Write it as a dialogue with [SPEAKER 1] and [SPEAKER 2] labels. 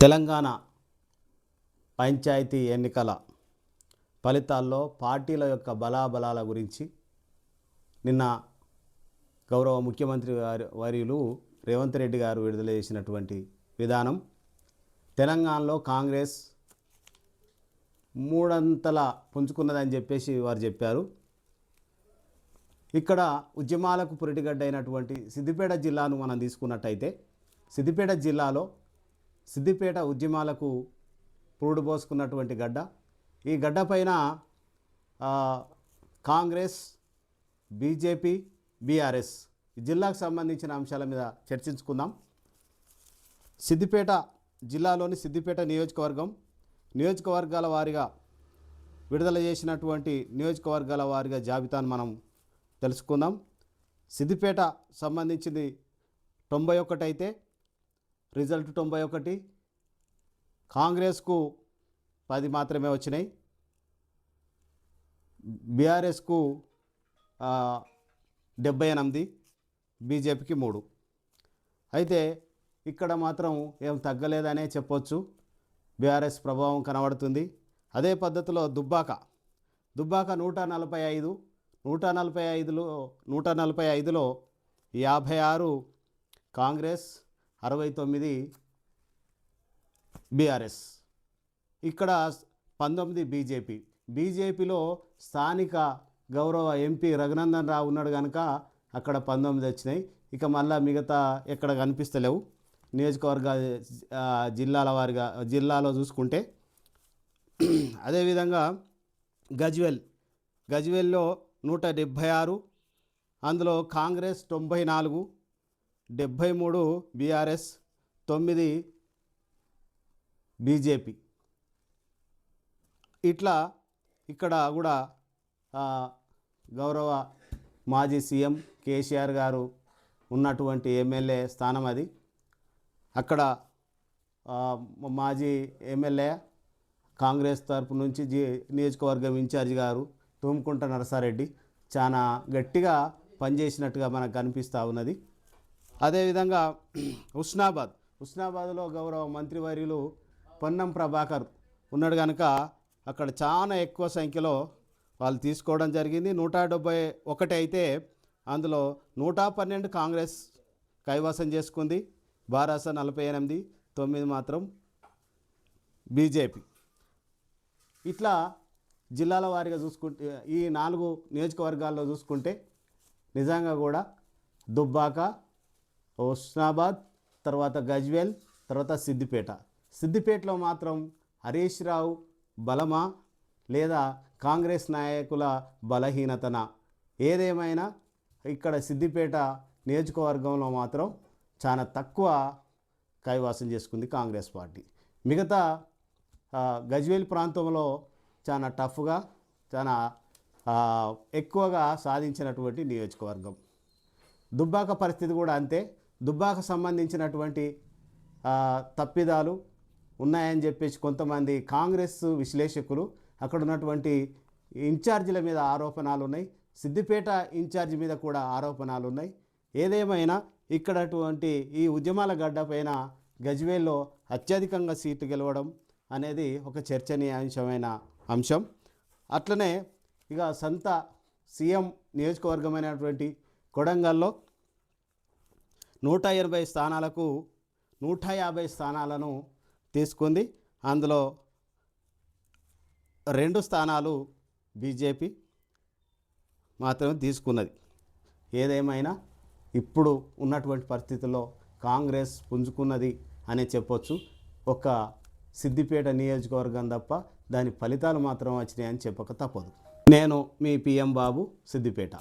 [SPEAKER 1] తెలంగాణ పంచాయతీ ఎన్నికల ఫలితాల్లో పార్టీల యొక్క బలాబలాల గురించి నిన్న గౌరవ ముఖ్యమంత్రి వర్యులు రేవంత్ రెడ్డి గారు విడుదల చేసినటువంటి విధానం తెలంగాణలో కాంగ్రెస్ మూడంతల పుంజుకున్నదని చెప్పేసి వారు చెప్పారు. ఇక్కడ ఉద్యమాలకు పురిటిగడ్డ అయినటువంటి సిద్దిపేట జిల్లాను మనం తీసుకున్నట్టయితే సిద్దిపేట జిల్లాలో సిద్దిపేట ఉద్యమాలకు పురుడు పోసుకున్నటువంటి గడ్డ. ఈ గడ్డ పైన కాంగ్రెస్, బీజేపీ, బీఆర్ఎస్ ఈ జిల్లాకు సంబంధించిన అంశాల మీద చర్చించుకుందాం. సిద్దిపేట జిల్లాలోని సిద్దిపేట నియోజకవర్గాల వారీగా విడుదల చేసినటువంటి నియోజకవర్గాల వారీగా జాబితాను మనం తెలుసుకుందాం. సిద్దిపేట సంబంధించింది 91 అయితే రిజల్ట్ 91, కాంగ్రెస్కు 10 మాత్రమే వచ్చినాయి, బీఆర్ఎస్కు 78, బీజేపీకి 3. అయితే ఇక్కడ మాత్రం ఏం తగ్గలేదనే చెప్పొచ్చు, బీఆర్ఎస్ ప్రభావం కనబడుతుంది. అదే పద్ధతిలో దుబ్బాక 145, 145లో 56 కాంగ్రెస్, 69 బీఆర్ఎస్. ఇక్కడ 19 బీజేపీలో స్థానిక గౌరవ ఎంపీ రఘునందన్ రావు ఉన్నాడు కనుక అక్కడ 19 వచ్చినాయి. ఇక మళ్ళీ మిగతా ఎక్కడ కనిపిస్తలేవు. నియోజకవర్గ జిల్లాలో చూసుకుంటే అదేవిధంగా గజ్వేల్లో 176, అందులో కాంగ్రెస్ 94, 73 బీఆర్ఎస్, 9 బీజేపీ. ఇట్లా ఇక్కడ కూడా గౌరవ మాజీ సీఎం కేసీఆర్ గారు ఉన్నటువంటి ఎమ్మెల్యే స్థానం అది. అక్కడ మాజీ ఎమ్మెల్యే కాంగ్రెస్ తరపు నుంచి నియోజకవర్గం ఇన్ఛార్జి గారు తుమ్కుంట నరసారెడ్డి చాలా గట్టిగా పనిచేసినట్టుగా మనకు కనిపిస్తూ ఉన్నది. అదేవిధంగా హుస్నాబాద్లో గౌరవ మంత్రివర్యులు పొన్నం ప్రభాకర్ ఉన్నాడు కనుక అక్కడ చాలా ఎక్కువ సంఖ్యలో వాళ్ళు తీసుకోవడం జరిగింది. 171 అయితే అందులో 112 కాంగ్రెస్ కైవసం చేసుకుంది, బారాస 48, 9 మాత్రం బీజేపీ. ఇట్లా జిల్లాల వారీగా చూసుకుంటే ఈ 4 నియోజకవర్గాల్లో చూసుకుంటే నిజంగా కూడా దుబ్బాక, హుస్నాబాద్, తర్వాత గజ్వేల్, తర్వాత సిద్దిపేటలో మాత్రం హరీష్ రావు బలమా లేదా కాంగ్రెస్ నాయకుల బలహీనతన, ఏదేమైనా ఇక్కడ సిద్దిపేట నియోజకవర్గంలో మాత్రం చాలా తక్కువ కైవాసం చేసుకుంది కాంగ్రెస్ పార్టీ. మిగతా గజ్వేల్ ప్రాంతంలో చాలా టఫ్గా చాలా ఎక్కువగా సాధించినటువంటి నియోజకవర్గం. దుబ్బాక పరిస్థితి కూడా అంతే. దుబ్బాక సంబంధించినటువంటి తప్పిదాలు ఉన్నాయని చెప్పేసి కొంతమంది కాంగ్రెస్ విశ్లేషకులు, అక్కడ ఉన్నటువంటి ఇన్ఛార్జీల మీద ఆరోపణలు ఉన్నాయి, సిద్దిపేట ఇన్ఛార్జి మీద కూడా ఆరోపణలు ఉన్నాయి. ఏదేమైనా ఇక్కడటువంటి ఈ ఉద్యమాల గడ్డ పైన గజ్వేల్లో అత్యధికంగా సీట్లు గెలవడం అనేది ఒక చర్చనీయాంశమైన అంశం. అట్లనే ఇక సొంత సీఎం నియోజకవర్గమైనటువంటి కొడంగల్లో 180 స్థానాలకు 150 స్థానాలను తీసుకుంది. అందులో 2 స్థానాలు బీజేపీ మాత్రమే తీసుకున్నది. ఏదేమైనా ఇప్పుడు ఉన్నటువంటి పరిస్థితుల్లో కాంగ్రెస్ పుంజుకున్నది అనే చెప్పొచ్చు. ఒక సిద్దిపేట నియోజకవర్గం తప్ప దాని ఫలితాలు మాత్రం వచ్చినాయని చెప్పక తప్పదు. నేను మీ పిఎం బాబు, సిద్దిపేట.